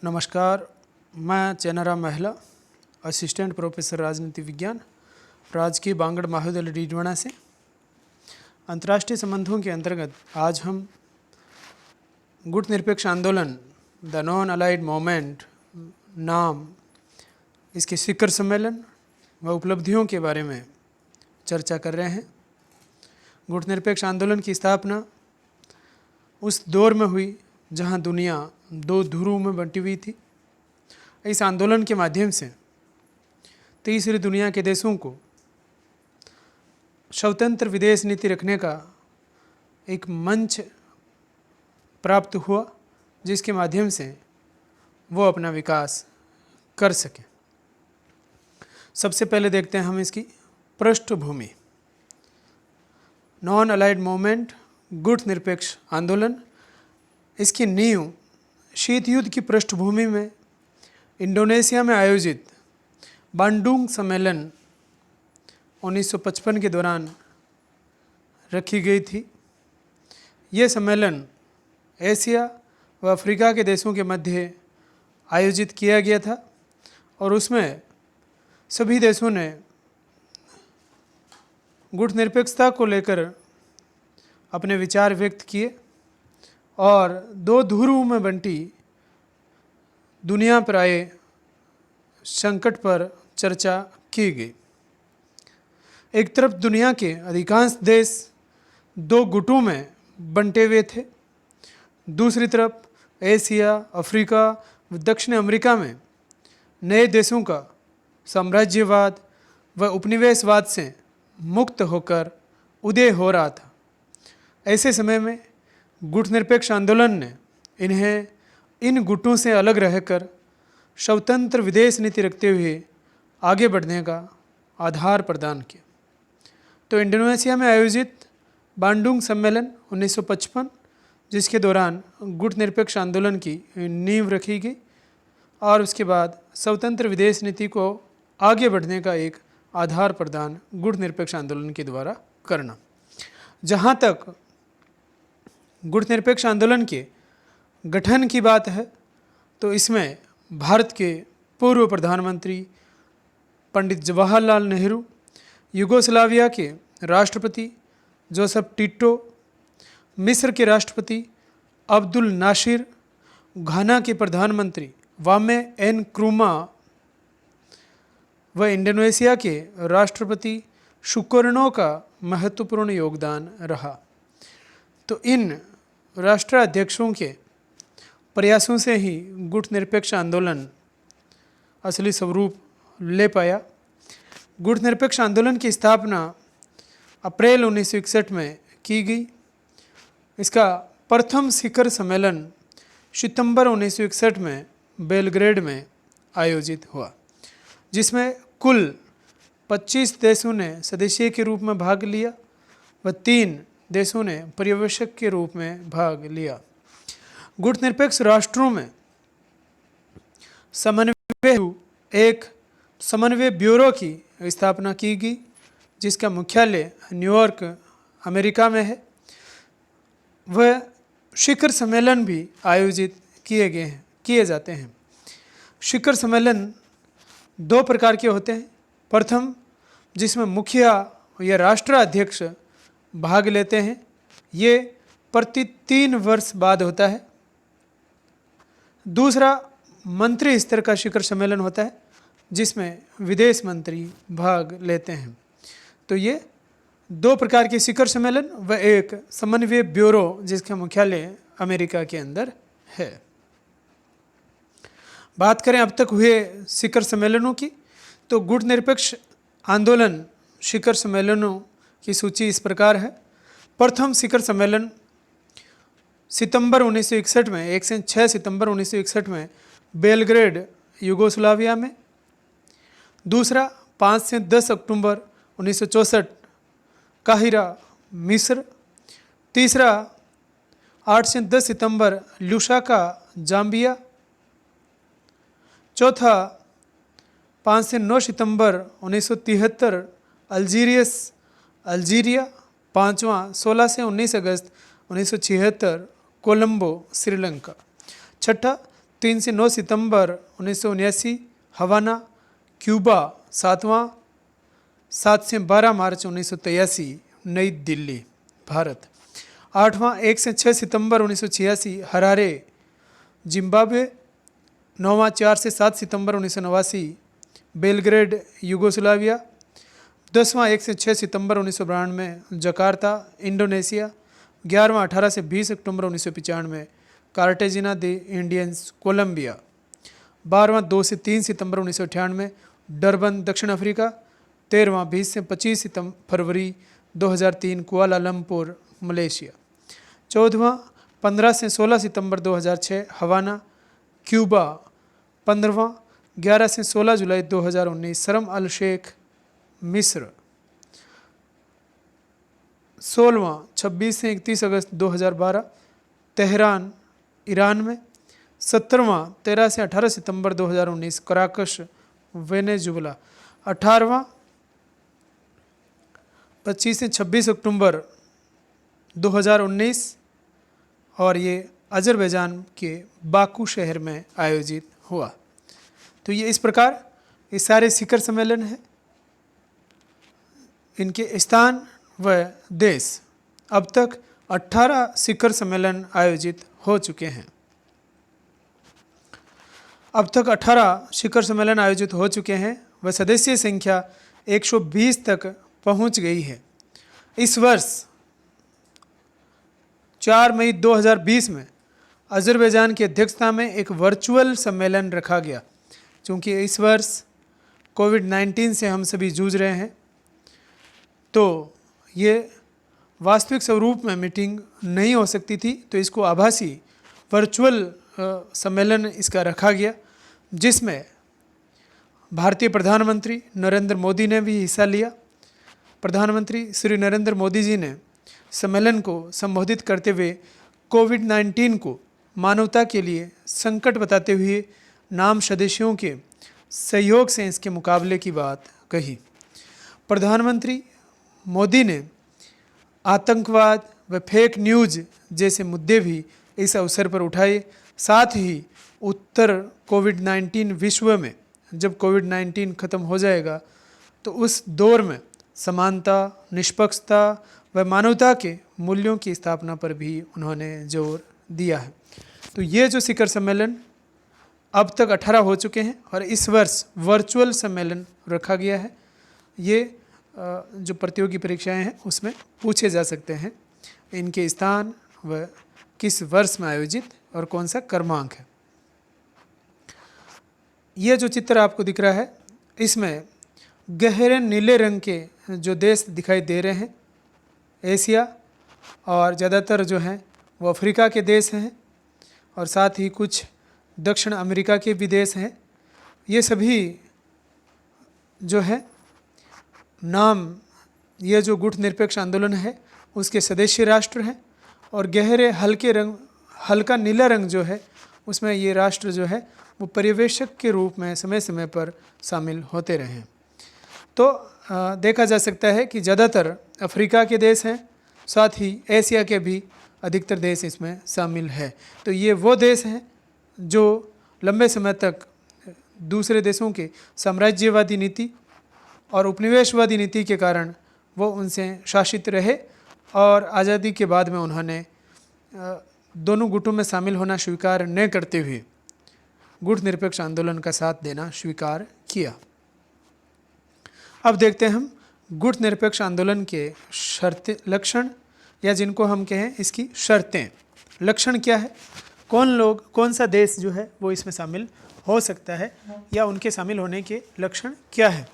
नमस्कार, मैं चेनाराम महिला, असिस्टेंट प्रोफेसर राजनीति विज्ञान, राजकीय बांगड़ महाविद्यालय डीडवाना से। अंतर्राष्ट्रीय संबंधों के अंतर्गत आज हम गुट निरपेक्ष आंदोलन द नॉन अलाइड मूवमेंट नाम इसके शिखर सम्मेलन व उपलब्धियों के बारे में चर्चा कर रहे हैं। गुट निरपेक्ष आंदोलन की स्थापना उस दौर में हुई जहां दुनिया दो ध्रुवों में बंटी हुई थी। इस आंदोलन के माध्यम से तीसरी दुनिया के देशों को स्वतंत्र विदेश नीति रखने का एक मंच प्राप्त हुआ, जिसके माध्यम से वो अपना विकास कर सके। सबसे पहले देखते हैं हम इसकी पृष्ठभूमि। नॉन अलाइड मूवमेंट, गुट निरपेक्ष आंदोलन, इसकी नींव शीत युद्ध की पृष्ठभूमि में इंडोनेशिया में आयोजित बांडुंग सम्मेलन 1955 के दौरान रखी गई थी। ये सम्मेलन एशिया व अफ्रीका के देशों के मध्य आयोजित किया गया था और उसमें सभी देशों ने गुट निरपेक्षता को लेकर अपने विचार व्यक्त किए और दो ध्रुवों में बंटी दुनिया पर आए संकट पर चर्चा की गई। एक तरफ दुनिया के अधिकांश देश दो गुटों में बंटे हुए थे, दूसरी तरफ एशिया, अफ्रीका व दक्षिण अमेरिका में नए देशों का साम्राज्यवाद व उपनिवेशवाद से मुक्त होकर उदय हो रहा था। ऐसे समय में गुट निरपेक्ष आंदोलन ने इन्हें इन गुटों से अलग रहकर स्वतंत्र विदेश नीति रखते हुए आगे बढ़ने का आधार प्रदान किया। तो इंडोनेशिया में आयोजित बांडुंग सम्मेलन 1955, जिसके दौरान गुट निरपेक्ष आंदोलन की नींव रखी गई और उसके बाद स्वतंत्र विदेश नीति को आगे बढ़ने का एक आधार प्रदान गुट निरपेक्ष आंदोलन के द्वारा करना। जहाँ तक गुट निरपेक्ष आंदोलन के गठन की बात है तो इसमें भारत के पूर्व प्रधानमंत्री पंडित जवाहरलाल नेहरू, युगोस्लाविया के राष्ट्रपति जोसेफ टिटो, मिस्र के राष्ट्रपति अब्दुल नासिर, घाना के प्रधानमंत्री वामे एन क्रुमा व इंडोनेशिया के राष्ट्रपति सुकर्णो का महत्वपूर्ण योगदान रहा। तो इन राष्ट्राध्यक्षों के प्रयासों से ही गुट निरपेक्ष आंदोलन असली स्वरूप ले पाया। गुट निरपेक्ष आंदोलन की स्थापना अप्रैल 1961 में की गई। इसका प्रथम शिखर सम्मेलन सितंबर 1961 में बेलग्रेड में आयोजित हुआ, जिसमें कुल 25 देशों ने सदस्य के रूप में भाग लिया व 3 देशों ने पर्यवेक्षक के रूप में भाग लिया। गुट निरपेक्ष राष्ट्रों में एक समन्वय ब्यूरो की स्थापना की गई, जिसका मुख्यालय न्यूयॉर्क, अमेरिका में है। वह शिखर सम्मेलन भी आयोजित किए जाते हैं। शिखर सम्मेलन 2 प्रकार के होते हैं। प्रथम, जिसमें मुखिया या राष्ट्राध्यक्ष भाग लेते हैं, ये प्रति 3 वर्ष बाद होता है। दूसरा, मंत्री स्तर का शिखर सम्मेलन होता है, जिसमें विदेश मंत्री भाग लेते हैं। तो ये 2 प्रकार के शिखर सम्मेलन व एक समन्वय ब्यूरो, जिसका मुख्यालय अमेरिका के अंदर है। बात करें अब तक हुए शिखर सम्मेलनों की, तो गुट निरपेक्ष आंदोलन शिखर सम्मेलनों की सूची इस प्रकार है। प्रथम शिखर सम्मेलन सितंबर 1961 में 1 से 6 सितंबर 1961 में बेलग्रेड, युगोस्लाविया में। दूसरा 5 से 10 अक्टूबर 1964 काहिरा, मिस्र। तीसरा 8 से 10 सितंबर लुसाका, जाम्बिया। चौथा 5 से 9 सितंबर 1973 अल्जीरिया। पाँचवां 16 से 19 अगस्त 1976 कोलंबो, श्रीलंका। छठा 3 से 9 सितंबर 1979 हवाना, क्यूबा। 7 से 12 मार्च 1983 नई दिल्ली, भारत। 1 से 6 सितंबर 1986 हरारे, जिम्बाब्वे। 4 से 7 सितंबर 1989 बेलग्रेड, यूगोस्लाविया। 1 से 6 सितंबर 1992 जकार्ता, इंडोनेशिया। 18 से 20 अक्टूबर 1995 कार्टेजिना दे इंडियंस, कोलंबिया। 2 से 3 सितंबर 1998 डरबन, दक्षिण अफ्रीका। 20 से 25 फरवरी 2003 कुआलालंपुर, मलेशिया। 15 से 16 सितंबर 2006 हवाना, क्यूबा। 11 से 16 जुलाई 2019 शर्म अल शेख, मिस्र। 26 से 31 अगस्त 2012 तेहरान, ईरान में। 13 से 18 सितंबर 2019 कराकश, वेनेजुला। 25 से 26 अक्टूबर 2019 और ये अजरबैजान के बाकू शहर में आयोजित हुआ। तो ये इस प्रकार ये सारे शिखर सम्मेलन हैं, इनके स्थान व देश। अब तक 18 शिखर सम्मेलन आयोजित हो चुके हैं। अब तक 18 शिखर सम्मेलन आयोजित हो चुके हैं व सदस्य संख्या 120 तक पहुंच गई है। इस वर्ष 4 मई 2020 में अजरबैजान की अध्यक्षता में एक वर्चुअल सम्मेलन रखा गया। क्योंकि इस वर्ष कोविड-19 से हम सभी जूझ रहे हैं, तो ये वास्तविक स्वरूप में मीटिंग नहीं हो सकती थी, तो इसको आभासी वर्चुअल सम्मेलन इसका रखा गया, जिसमें भारतीय प्रधानमंत्री नरेंद्र मोदी ने भी हिस्सा लिया। प्रधानमंत्री श्री नरेंद्र मोदी जी ने सम्मेलन को संबोधित करते हुए कोविड-19 को मानवता के लिए संकट बताते हुए नाम सदस्यों के सहयोग से इसके मुकाबले की बात कही। प्रधानमंत्री मोदी ने आतंकवाद व फेक न्यूज़ जैसे मुद्दे भी इस अवसर पर उठाए। साथ ही उत्तर कोविड-19 विश्व में जब कोविड-19 खत्म हो जाएगा तो उस दौर में समानता, निष्पक्षता व मानवता के मूल्यों की स्थापना पर भी उन्होंने जोर दिया है। तो ये जो शिखर सम्मेलन अब तक 18 हो चुके हैं और इस वर्ष वर्चुअल सम्मेलन रखा गया है। ये जो प्रतियोगी परीक्षाएं हैं उसमें पूछे जा सकते हैं, इनके स्थान व किस वर्ष में आयोजित और कौन सा क्रमांक है। ये जो चित्र आपको दिख रहा है, इसमें गहरे नीले रंग के जो देश दिखाई दे रहे हैं, एशिया और ज़्यादातर जो हैं वो अफ्रीका के देश हैं और साथ ही कुछ दक्षिण अमेरिका के भी देश हैं। ये सभी जो है नाम, ये जो गुट निरपेक्ष आंदोलन है उसके सदस्य राष्ट्र हैं और गहरे हल्का नीला रंग जो है उसमें ये राष्ट्र जो है वो पर्यवेक्षक के रूप में समय समय पर शामिल होते रहे हैं। तो देखा जा सकता है कि ज़्यादातर अफ्रीका के देश हैं, साथ ही एशिया के भी अधिकतर देश इसमें शामिल है। तो ये वो देश हैं जो लंबे समय तक दूसरे देशों के साम्राज्यवादी नीति और उपनिवेशवादी नीति के कारण वो उनसे शासित रहे और आज़ादी के बाद में उन्होंने दोनों गुटों में शामिल होना स्वीकार न करते हुए गुट निरपेक्ष आंदोलन का साथ देना स्वीकार किया। अब देखते हैं हम गुट निरपेक्ष आंदोलन के लक्षण, या जिनको हम कहें इसकी शर्तें। लक्षण क्या है, कौन सा देश जो है वो इसमें शामिल हो सकता है या उनके शामिल होने के लक्षण क्या है।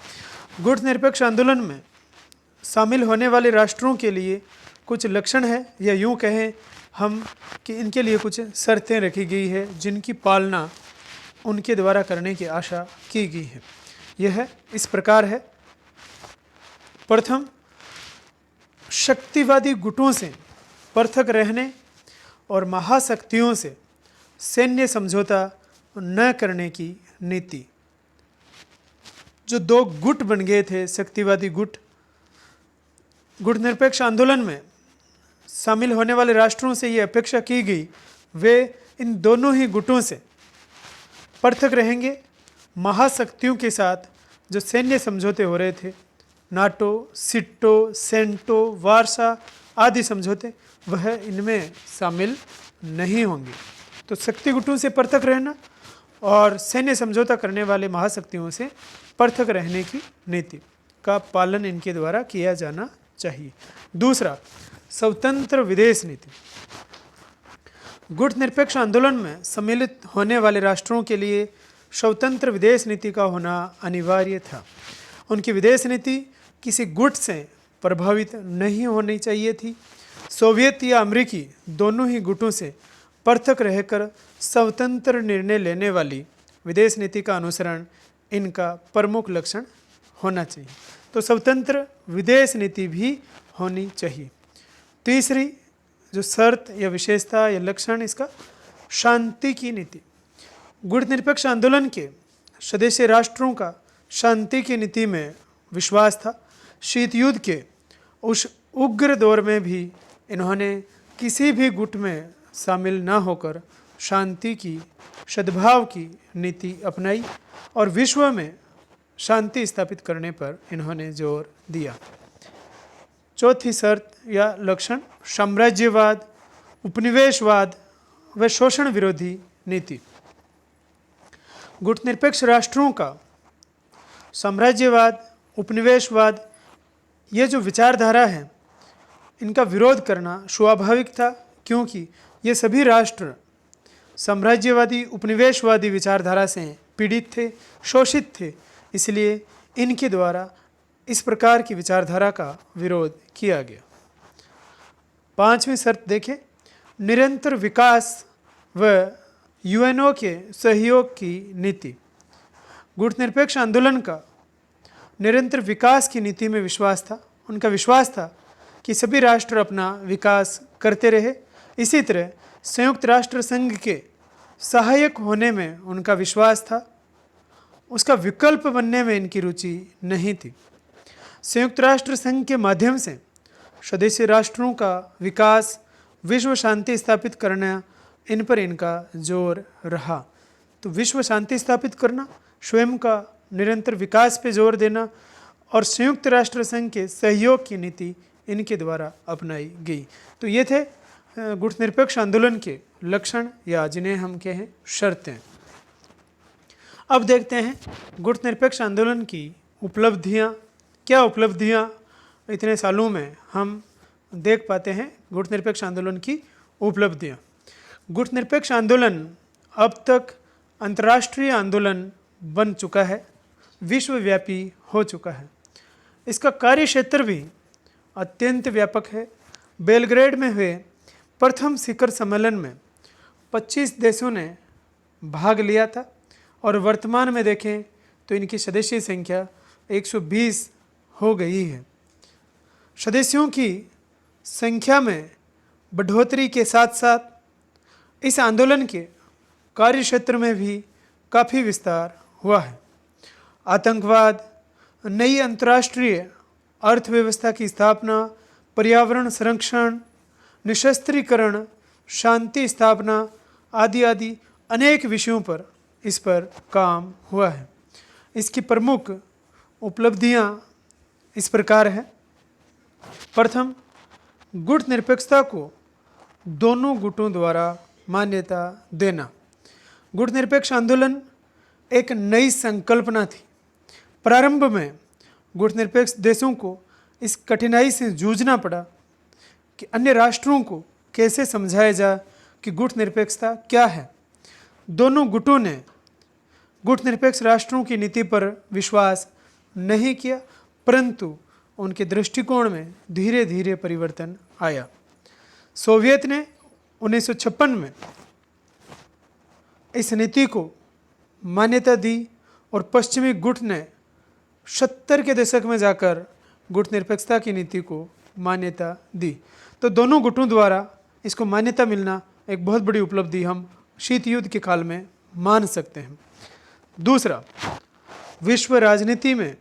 गुट निरपेक्ष आंदोलन में शामिल होने वाले राष्ट्रों के लिए कुछ लक्षण है, या यूँ कहें हम कि इनके लिए कुछ शर्तें रखी गई है जिनकी पालना उनके द्वारा करने की आशा की गई है। यह इस प्रकार है। प्रथम, शक्तिवादी गुटों से पृथक रहने और महाशक्तियों से सैन्य समझौता न करने की नीति। जो दो गुट बन गए थे शक्तिवादी गुट, गुट निरपेक्ष आंदोलन में शामिल होने वाले राष्ट्रों से ये अपेक्षा की गई वे इन दोनों ही गुटों से पृथक रहेंगे। महाशक्तियों के साथ जो सैन्य समझौते हो रहे थे, नाटो, सिट्टो, सेंटो, वार्सा आदि समझौते, वह इनमें शामिल नहीं होंगे। तो शक्ति गुटों से पृथक रहना और सैन्य समझौता करने वाले महाशक्तियों से पृथक रहने की नीति का पालन इनके द्वारा किया जाना चाहिए। दूसरा, स्वतंत्र विदेश नीति। गुट निरपेक्ष आंदोलन में सम्मिलित होने वाले राष्ट्रों के लिए स्वतंत्र विदेश नीति का होना अनिवार्य था। उनकी विदेश नीति किसी गुट से प्रभावित नहीं होनी चाहिए थी। सोवियत या अमेरिकी दोनों ही गुटों से पृथक रहकर स्वतंत्र निर्णय लेने वाली विदेश नीति का अनुसरण इनका प्रमुख लक्षण होना चाहिए। तो स्वतंत्र विदेश नीति भी होनी चाहिए। तीसरी जो शर्त या विशेषता या लक्षण इसका, शांति की नीति। गुट निरपेक्ष आंदोलन के सदस्य राष्ट्रों का शांति की नीति में विश्वास था। शीत युद्ध के उस उग्र दौर में भी इन्होंने किसी भी गुट में शामिल न होकर शांति की, सद्भाव की नीति अपनाई और विश्व में शांति स्थापित करने पर इन्होंने जोर दिया। चौथी शर्त या लक्षण, साम्राज्यवाद, उपनिवेशवाद व शोषण विरोधी नीति। गुट निरपेक्ष राष्ट्रों का साम्राज्यवाद, उपनिवेशवाद, ये जो विचारधारा है, इनका विरोध करना स्वाभाविक था, क्योंकि ये सभी राष्ट्र साम्राज्यवादी, उपनिवेशवादी विचारधारा से पीड़ित थे, शोषित थे। इसलिए इनके द्वारा इस प्रकार की विचारधारा का विरोध किया गया। पांचवीं शर्त देखें, निरंतर विकास व यूएनओ के सहयोग की नीति। गुट निरपेक्ष आंदोलन का निरंतर विकास की नीति में विश्वास था। उनका विश्वास था कि सभी राष्ट्र अपना विकास करते रहे। इसी तरह संयुक्त राष्ट्र संघ के सहायक होने में उनका विश्वास था, उसका विकल्प बनने में इनकी रुचि नहीं थी। संयुक्त राष्ट्र संघ के माध्यम से सदस्य राष्ट्रों का विकास, विश्व शांति स्थापित करना, इन पर इनका जोर रहा। तो विश्व शांति स्थापित करना, स्वयं का निरंतर विकास पे जोर देना और संयुक्त राष्ट्र संघ के सहयोग की नीति इनके द्वारा अपनाई गई। तो ये थे गुट निरपेक्ष आंदोलन के लक्षण, या जिन्हें हम कहें शर्तें। अब देखते हैं गुट निरपेक्ष आंदोलन की उपलब्धियाँ। क्या उपलब्धियाँ इतने सालों में हम देख पाते हैं गुट निरपेक्ष आंदोलन की उपलब्धियाँ। गुट निरपेक्ष आंदोलन अब तक अंतर्राष्ट्रीय आंदोलन बन चुका है, विश्वव्यापी हो चुका है। इसका कार्य क्षेत्र भी अत्यंत व्यापक है। बेलग्रेड में हुए प्रथम शिखर सम्मेलन में 25 देशों ने भाग लिया था और वर्तमान में देखें तो इनकी सदस्य संख्या 120 हो गई है। सदस्यों की संख्या में बढ़ोतरी के साथ साथ इस आंदोलन के कार्य क्षेत्र में भी काफ़ी विस्तार हुआ है। आतंकवाद, नई अंतर्राष्ट्रीय अर्थव्यवस्था की स्थापना, पर्यावरण संरक्षण, निशस्त्रीकरण, शांति स्थापना आदि आदि अनेक विषयों पर इस पर काम हुआ है। इसकी प्रमुख उपलब्धियां इस प्रकार हैं। प्रथम, गुट निरपेक्षता को दोनों गुटों द्वारा मान्यता देना। गुट निरपेक्ष आंदोलन एक नई संकल्पना थी। प्रारंभ में गुट निरपेक्ष देशों को इस कठिनाई से जूझना पड़ा कि अन्य राष्ट्रों को कैसे समझाया जाए कि गुट निरपेक्षता क्या है। दोनों गुटों ने गुट निरपेक्ष राष्ट्रों की नीति पर विश्वास नहीं किया, परंतु उनके दृष्टिकोण में धीरे धीरे परिवर्तन आया। सोवियत ने 1956 में इस नीति को मान्यता दी और पश्चिमी गुट ने 70 के दशक में जाकर गुट निरपेक्षता की नीति को मान्यता दी। तो दोनों गुटों द्वारा इसको मान्यता मिलना एक बहुत बड़ी उपलब्धि हम शीत युद्ध के काल में मान सकते हैं। दूसरा, विश्व राजनीति में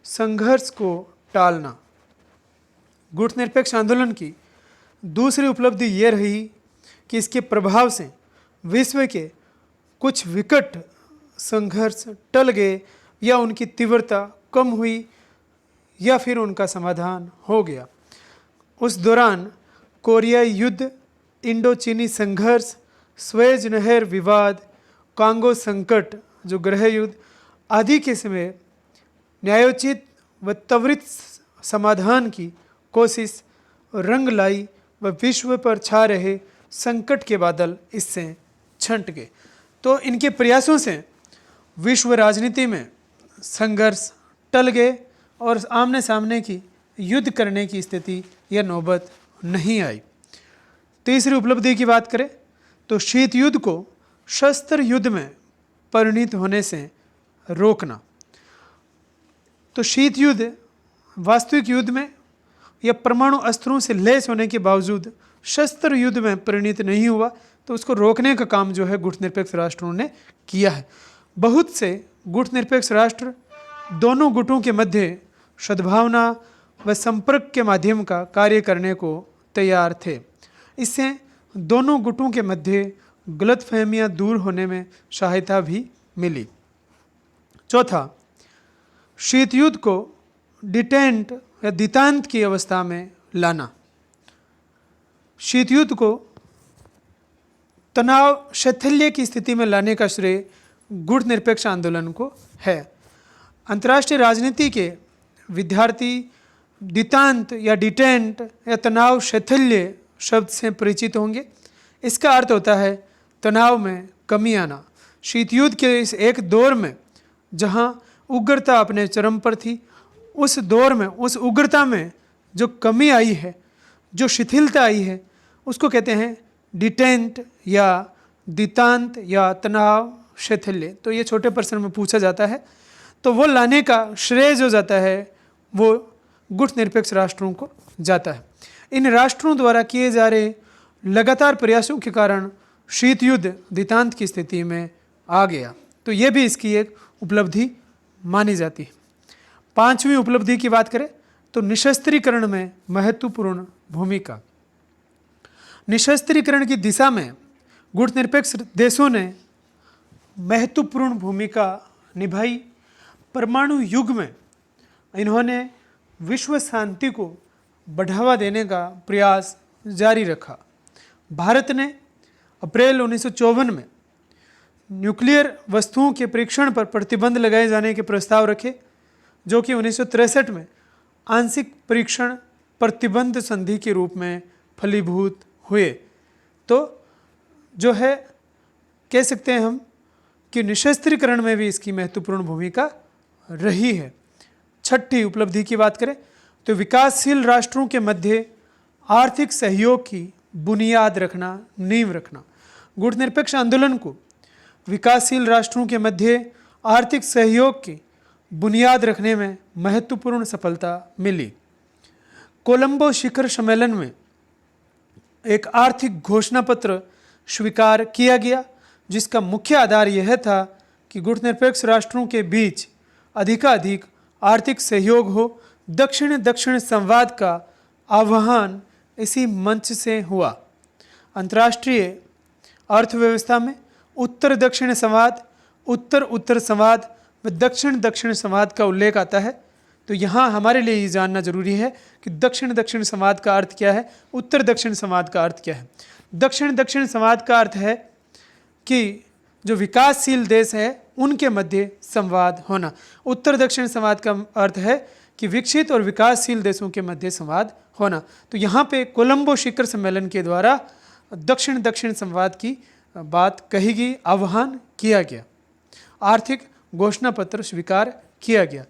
संघर्ष को टालना। गुट निरपेक्ष आंदोलन की दूसरी उपलब्धि ये रही कि इसके प्रभाव से विश्व के कुछ विकट संघर्ष टल गए या उनकी तीव्रता कम हुई या फिर उनका समाधान हो गया। उस दौरान कोरियाई युद्ध, इंडो चीनी संघर्ष, स्वेज नहर विवाद, कांगो संकट जो गृह युद्ध आदि के समय न्यायोचित व त्वरित समाधान की कोशिश रंग लाई व विश्व पर छा रहे संकट के बादल इससे छंट गए। तो इनके प्रयासों से विश्व राजनीति में संघर्ष टल गए और आमने सामने की युद्ध करने की स्थिति या नौबत नहीं आई। तीसरी उपलब्धि की बात करें तो शीत युद्ध को शस्त्र युद्ध में परिणित होने से रोकना। तो शीत युद्ध वास्तविक युद्ध में या परमाणु अस्त्रों से लैस होने के बावजूद शस्त्र युद्ध में परिणित नहीं हुआ, तो उसको रोकने का काम जो है गुटनिरपेक्ष राष्ट्रों ने किया है। बहुत से गुटनिरपेक्ष राष्ट्र दोनों गुटों के मध्य सद्भावना व संपर्क के माध्यम का कार्य करने को तैयार थे। इससे दोनों गुटों के मध्य गलतफहमियां दूर होने में सहायता भी मिली। चौथा, शीत युद्ध को डिटेंट या दितांत की अवस्था में लाना। शीत युद्ध को तनाव शैथिल्य की स्थिति में लाने का श्रेय गुटनिरपेक्ष आंदोलन को है। अंतर्राष्ट्रीय राजनीति के विद्यार्थी दितांत या डिटेंट या तनाव शैथिल्य शब्द से परिचित होंगे। इसका अर्थ होता है तनाव में कमी आना। शीत युद्ध के इस एक दौर में जहां उग्रता अपने चरम पर थी, उस दौर में उस उग्रता में जो कमी आई है, जो शिथिलता आई है, उसको कहते हैं डिटेंट या दितांत या तनाव शैथिल्य। तो ये छोटे प्रश्न में पूछा जाता है, तो वो लाने का श्रेय जो जाता है वो गुटनिरपेक्ष राष्ट्रों को जाता है। इन राष्ट्रों द्वारा किए जा रहे लगातार प्रयासों के कारण शीत युद्ध दितांत की स्थिति में आ गया। तो ये भी इसकी एक उपलब्धि मानी जाती है। पांचवी उपलब्धि की बात करें तो निशस्त्रीकरण में महत्वपूर्ण भूमिका। निशस्त्रीकरण की दिशा में गुटनिरपेक्ष देशों ने महत्वपूर्ण भूमिका निभाई। परमाणु युग में इन्होंने विश्व शांति को बढ़ावा देने का प्रयास जारी रखा। भारत ने अप्रैल 1954 में न्यूक्लियर वस्तुओं के परीक्षण पर प्रतिबंध लगाए जाने के प्रस्ताव रखे, जो कि 1963 में आंशिक परीक्षण प्रतिबंध संधि के रूप में फलीभूत हुए। तो जो है कह सकते हैं हम कि निशस्त्रीकरण में भी इसकी महत्वपूर्ण भूमिका रही है। छठी उपलब्धि की बात करें तो विकासशील राष्ट्रों के मध्य आर्थिक सहयोग की बुनियाद रखना, नींव रखना। गुटनिरपेक्ष आंदोलन को विकासशील राष्ट्रों के मध्य आर्थिक सहयोग की बुनियाद रखने में महत्वपूर्ण सफलता मिली। कोलंबो शिखर सम्मेलन में एक आर्थिक घोषणा पत्र स्वीकार किया गया, जिसका मुख्य आधार यह था कि गुटनिरपेक्ष राष्ट्रों के बीच अधिकाधिक आर्थिक सहयोग हो। दक्षिण दक्षिण संवाद का आह्वान इसी मंच से हुआ। अंतर्राष्ट्रीय अर्थव्यवस्था में उत्तर दक्षिण संवाद, उत्तर उत्तर संवाद व दक्षिण दक्षिण संवाद का उल्लेख आता है। तो यहाँ हमारे लिए ये जानना जरूरी है कि दक्षिण दक्षिण संवाद का अर्थ क्या है, उत्तर दक्षिण संवाद का अर्थ क्या है। दक्षिण दक्षिण संवाद का अर्थ है कि जो विकासशील देश है उनके मध्य संवाद होना। उत्तर दक्षिण संवाद का अर्थ है कि विकसित और विकासशील देशों के मध्य संवाद होना। तो यहाँ पे कोलंबो शिखर सम्मेलन के द्वारा दक्षिण दक्षिण संवाद की बात कही गई, आह्वान किया गया, आर्थिक घोषणा पत्र स्वीकार किया गया।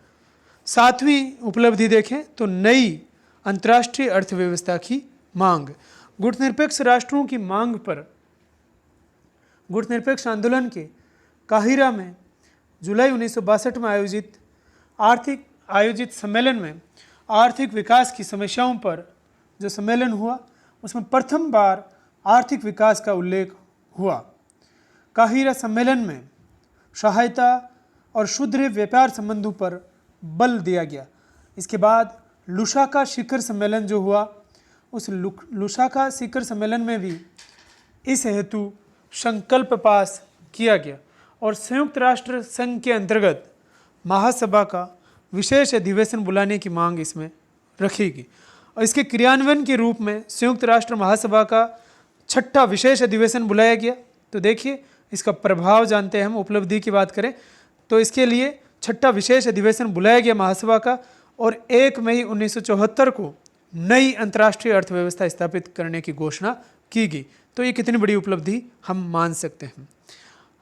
सातवीं उपलब्धि देखें तो नई अंतर्राष्ट्रीय अर्थव्यवस्था की मांग। गुटनिरपेक्ष राष्ट्रों की मांग पर गुटनिरपेक्ष आंदोलन के काहिरा में जुलाई 1962 में आयोजित सम्मेलन में आर्थिक विकास की समस्याओं पर जो सम्मेलन हुआ, उसमें प्रथम बार आर्थिक विकास का उल्लेख हुआ। काहिरा सम्मेलन में सहायता और सुदृढ़ व्यापार संबंधों पर बल दिया गया। इसके बाद लुसाका शिखर सम्मेलन जो हुआ, उस लुसाका शिखर सम्मेलन में भी इस हेतु संकल्प पास किया गया और संयुक्त राष्ट्र संघ के अंतर्गत महासभा का विशेष अधिवेशन बुलाने की मांग इसमें रखी गई और इसके क्रियान्वयन के रूप में संयुक्त राष्ट्र महासभा का 6ठा विशेष अधिवेशन बुलाया गया। तो देखिए इसका प्रभाव जानते हैं हम, उपलब्धि की बात करें तो इसके लिए 6ठा विशेष अधिवेशन बुलाया गया महासभा का और 1 मई 1974 को नई अंतर्राष्ट्रीय अर्थव्यवस्था स्थापित करने की घोषणा की गई। तो ये कितनी बड़ी उपलब्धि हम मान सकते हैं।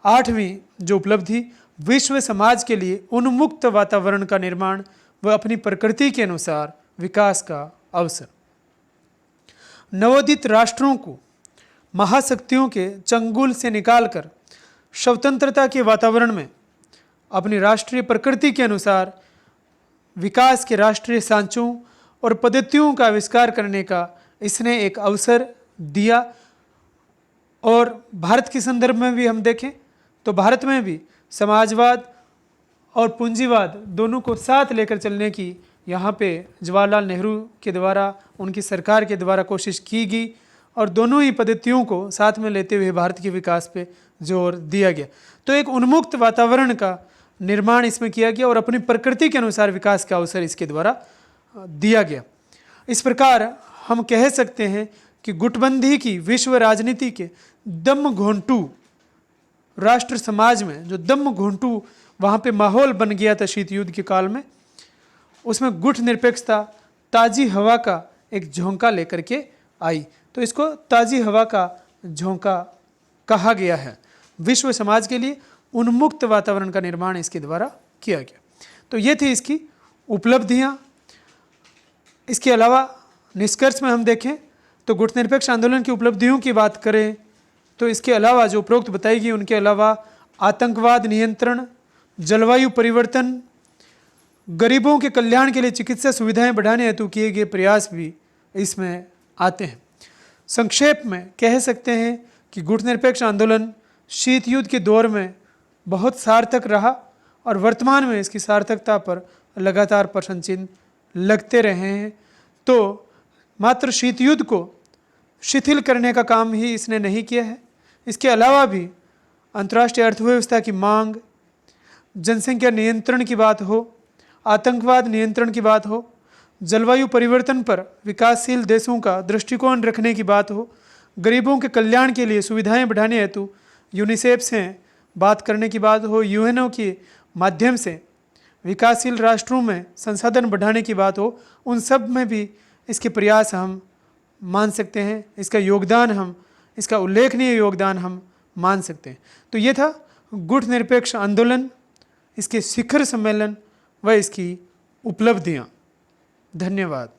8वीं जो उपलब्धि, विश्व समाज के लिए उन्मुक्त वातावरण का निर्माण व अपनी प्रकृति के अनुसार विकास का अवसर। नवोदित राष्ट्रों को महाशक्तियों के चंगुल से निकालकर स्वतंत्रता के वातावरण में अपनी राष्ट्रीय प्रकृति के अनुसार विकास के राष्ट्रीय सांचों और पद्धतियों का आविष्कार करने का इसने एक अवसर दिया। और भारत के संदर्भ में भी हम देखें तो भारत में भी समाजवाद और पूंजीवाद दोनों को साथ लेकर चलने की यहाँ पे जवाहरलाल नेहरू के द्वारा, उनकी सरकार के द्वारा कोशिश की गई और दोनों ही पद्धतियों को साथ में लेते हुए भारत के विकास पे जोर दिया गया। तो एक उन्मुक्त वातावरण का निर्माण इसमें किया गया और अपनी प्रकृति के अनुसार विकास का अवसर इसके द्वारा दिया गया। इस प्रकार हम कह सकते हैं कि गुटबंदी की विश्व राजनीति के दम घोंटू राष्ट्र समाज में जो दम घोंटू वहाँ पे माहौल बन गया था शीत युद्ध के काल में, उसमें गुट निरपेक्षता ताज़ी हवा का एक झोंका लेकर के आई। तो इसको ताज़ी हवा का झोंका कहा गया है। विश्व समाज के लिए उन्मुक्त वातावरण का निर्माण इसके द्वारा किया गया। तो ये थी इसकी उपलब्धियाँ। इसके अलावा निष्कर्ष में हम देखें तो गुटनिरपेक्ष आंदोलन की उपलब्धियों की बात करें तो इसके अलावा जो उपरोक्त बताई गई उनके अलावा आतंकवाद नियंत्रण, जलवायु परिवर्तन, गरीबों के कल्याण के लिए चिकित्सा सुविधाएं बढ़ाने हेतु किए गए प्रयास भी इसमें आते हैं। संक्षेप में कह सकते हैं कि गुटनिरपेक्ष आंदोलन शीत युद्ध के दौर में बहुत सार्थक रहा और वर्तमान में इसकी सार्थकता पर लगातार प्रश्न चिन्ह लगते रहे हैं। तो मात्र शीत युद्ध को शिथिल करने का काम ही इसने नहीं किया है, इसके अलावा भी अंतर्राष्ट्रीय अर्थव्यवस्था की मांग, जनसंख्या नियंत्रण की बात हो, आतंकवाद नियंत्रण की बात हो, जलवायु परिवर्तन पर विकासशील देशों का दृष्टिकोण रखने की बात हो, गरीबों के कल्याण के लिए सुविधाएं बढ़ाने हेतु यूनिसेफ से बात करने की बात हो, यूएनओ के माध्यम से विकासशील राष्ट्रों में संसाधन बढ़ाने की बात हो, उन सब में भी इसके प्रयास हम मान सकते हैं, इसका योगदान हम, इसका उल्लेखनीय योगदान हम मान सकते हैं। तो ये था गुटनिरपेक्ष आंदोलन, इसके शिखर सम्मेलन व इसकी उपलब्धियाँ। धन्यवाद।